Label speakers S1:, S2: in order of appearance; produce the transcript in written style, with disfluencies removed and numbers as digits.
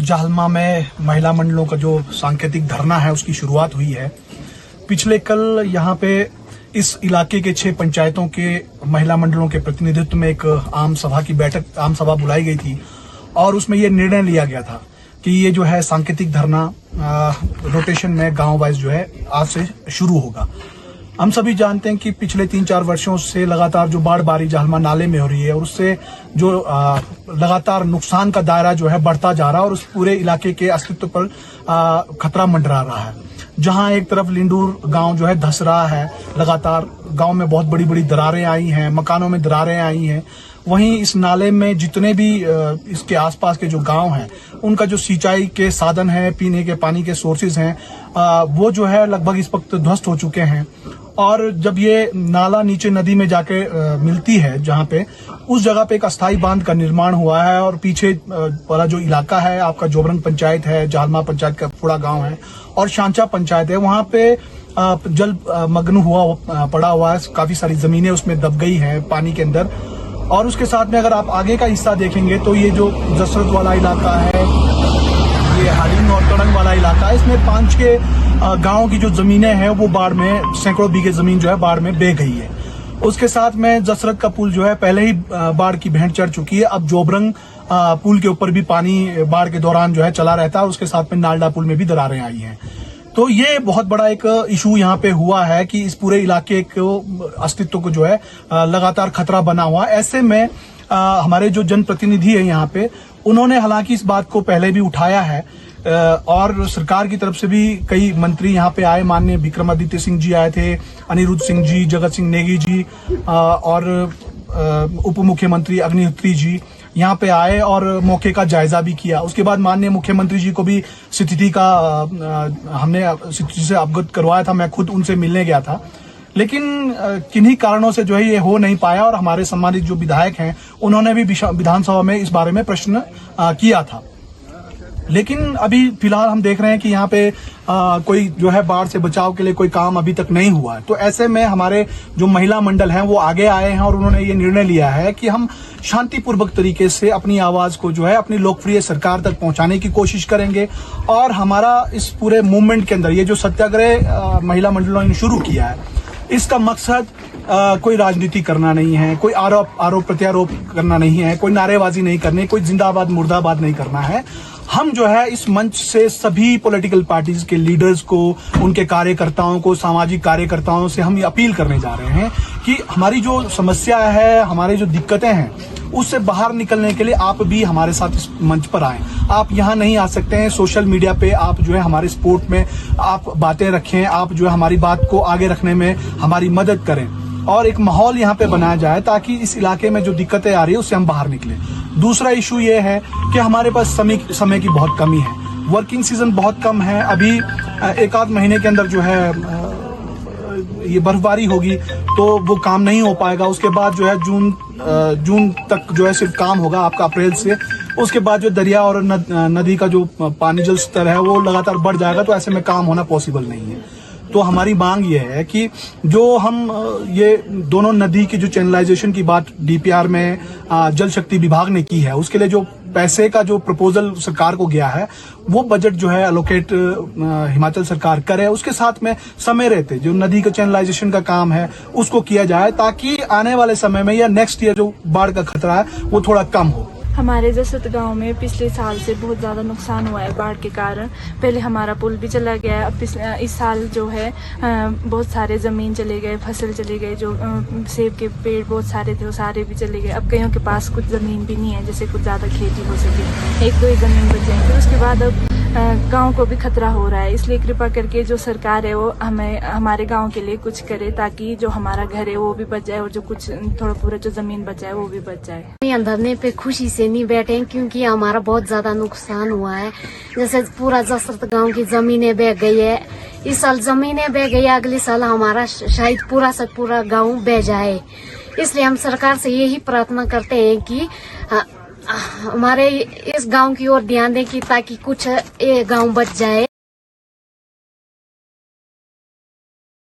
S1: जालमा में महिला मंडलों का जो सांकेतिक धरना है उसकी शुरुआत हुई है। पिछले कल यहाँ पे इस इलाके के 6 पंचायतों के महिला मंडलों के प्रतिनिधित्व में एक आम सभा बुलाई गई थी और उसमें ये निर्णय लिया गया था कि ये जो है सांकेतिक धरना रोटेशन में गांव वाइज जो है आज से शुरू होगा। हम सभी जानते हैं कि पिछले 3-4 वर्षों से लगातार जो बाढ़ बारी जालमा नाले में हो रही है और उससे जो लगातार नुकसान का दायरा जो है बढ़ता जा रहा है और उस पूरे इलाके के अस्तित्व पर खतरा मंडरा रहा है। जहां एक तरफ लिंडूर गांव जो है धंस रहा है, लगातार गांव में बहुत बड़ी बड़ी दरारें आई हैं, मकानों में दरारें आई हैं। वहीं इस नाले में जितने भी इसके आसपास के जो गांव हैं उनका जो सिंचाई के साधन है, पीने के पानी के सोर्सेज हैं, वो जो है लगभग इस वक्त ध्वस्त हो चुके हैं। और जब ये नाला नीचे नदी में जाके मिलती है, जहां पे उस जगह पे एक अस्थायी बांध का निर्माण हुआ है और पीछे वाला जो इलाका है आपका जोबरंग पंचायत है, जालमा पंचायत का पूरा गांव है और शांचा पंचायत है, वहां पे जल मग्न पड़ा हुआ है। काफी सारी जमीनें उसमें दब गई हैं पानी के अंदर। और उसके साथ में अगर आप आगे का हिस्सा देखेंगे तो ये जो जसरत वाला इलाका है, ये हालिम और तड़ंग वाला इलाका है, इसमें 5-6 गांव की जो जमीनें हैं वो बाढ़ में, सैकड़ों बीघे जमीन जो है बाढ़ में बह गई है। उसके साथ में जसरत का पुल जो है पहले ही बाढ़ की भेंट चढ़ चुकी है। अब जोबरंग पुल के ऊपर भी पानी बाढ़ के दौरान जो है चला रहता है। उसके साथ में नालडा पुल में भी दरारें आई हैं। तो ये बहुत बड़ा एक इशू यहाँ पे हुआ है कि इस पूरे इलाके के अस्तित्व को जो है लगातार खतरा बना हुआ। ऐसे में हमारे जो जनप्रतिनिधि है यहाँ पे, उन्होंने हालांकि इस बात को पहले भी उठाया है और सरकार की तरफ से भी कई मंत्री यहाँ पे आए। माननीय विक्रमादित्य सिंह जी आए थे, अनिरुद्ध सिंह जी, जगत सिंह नेगी जी और उप मुख्यमंत्री अग्निहोत्री जी यहाँ पे आए और मौके का जायजा भी किया। उसके बाद माननीय मुख्यमंत्री जी को भी स्थिति से अवगत करवाया था। मैं खुद उनसे मिलने गया था, लेकिन किन्हीं कारणों से जो है ये हो नहीं पाया और हमारे सम्मानित जो विधायक हैं उन्होंने भी विधानसभा में इस बारे में प्रश्न किया था। लेकिन अभी फिलहाल हम देख रहे हैं कि यहाँ पे कोई जो है बाढ़ से बचाव के लिए कोई काम अभी तक नहीं हुआ है। तो ऐसे में हमारे जो महिला मंडल हैं वो आगे आए हैं और उन्होंने ये निर्णय लिया है कि हम शांतिपूर्वक तरीके से अपनी आवाज को जो है अपनी लोकप्रिय सरकार तक पहुंचाने की कोशिश करेंगे। और हमारा इस पूरे मूवमेंट के अंदर ये जो सत्याग्रह महिला मंडलों ने शुरू किया है, इसका मकसद कोई राजनीति करना नहीं है, कोई आरोप प्रत्यारोप करना नहीं है, कोई नारेबाजी नहीं करनी, कोई जिंदाबाद मुर्दाबाद नहीं करना है। हम जो है इस मंच से सभी पॉलिटिकल पार्टीज के लीडर्स को, उनके कार्यकर्ताओं को, सामाजिक कार्यकर्ताओं से हम ये अपील करने जा रहे हैं कि हमारी जो समस्या है, हमारी जो दिक्कतें हैं, उससे बाहर निकलने के लिए आप भी हमारे साथ इस मंच पर आएं। आप यहाँ नहीं आ सकते हैं, सोशल मीडिया पे आप जो है हमारे सपोर्ट में आप बातें रखें, आप जो है हमारी बात को आगे रखने में हमारी मदद करें और एक माहौल यहाँ पे बनाया जाए ताकि इस इलाके में जो दिक्कतें आ रही है उससे हम बाहर निकलें। दूसरा इशू ये है कि हमारे पास समय की बहुत कमी है, वर्किंग सीजन बहुत कम है। अभी 1-8 महीने के अंदर जो है ये बर्फबारी होगी तो वो काम नहीं हो पाएगा। उसके बाद जो है जून तक जो है सिर्फ काम होगा आपका, अप्रैल से। उसके बाद जो दरिया और नदी का जो पानी जल स्तर है वो लगातार बढ़ जाएगा, तो ऐसे में काम होना पॉसिबल नहीं है। तो हमारी मांग ये है कि जो हम ये दोनों नदी की जो चैनलाइजेशन की बात डीपीआर में जल शक्ति विभाग ने की है, उसके लिए जो पैसे का जो प्रपोजल सरकार को गया है वो बजट जो है एलोकेट हिमाचल सरकार करे। उसके साथ में समय रहते जो नदी का चैनलाइजेशन का काम है उसको किया जाए ताकि आने वाले समय में या नेक्स्ट ईयर जो बाढ़ का खतरा है वो थोड़ा कम हो।
S2: हमारे जसरत गांव में पिछले साल से बहुत ज़्यादा नुकसान हुआ है बाढ़ के कारण। पहले हमारा पुल भी चला गया है, अब इस साल जो है बहुत सारे ज़मीन चले गए, फसल चले गए, जो सेब के पेड़ बहुत सारे थे वो सारे भी चले गए। अब कईयों के पास कुछ ज़मीन भी नहीं है जिससे कुछ ज़्यादा खेती हो सके, 1-2 ही ज़मीन बचे हैं। फिर उसके बाद अब गांव को भी खतरा हो रहा है, इसलिए कृपा करके जो सरकार है वो हमें हमारे गांव के लिए कुछ करे ताकि जो हमारा घर है वो भी बच जाए और जो कुछ थोड़ा पूरा जो ज़मीन बचा है वो भी बच जाए।
S3: धरने पे खुशी से नहीं बैठे क्योंकि हमारा बहुत ज्यादा नुकसान हुआ है। जैसे पूरा जसरत गांव की जमीनें बह गई है, इस साल जमीनें बह गई, अगले साल हमारा शायद पूरा गांव बह जाए। इसलिए हम सरकार से यही प्रार्थना करते हैं कि हमारे इस गांव की ओर ध्यान दें कि ताकि कुछ ये गांव बच जाए।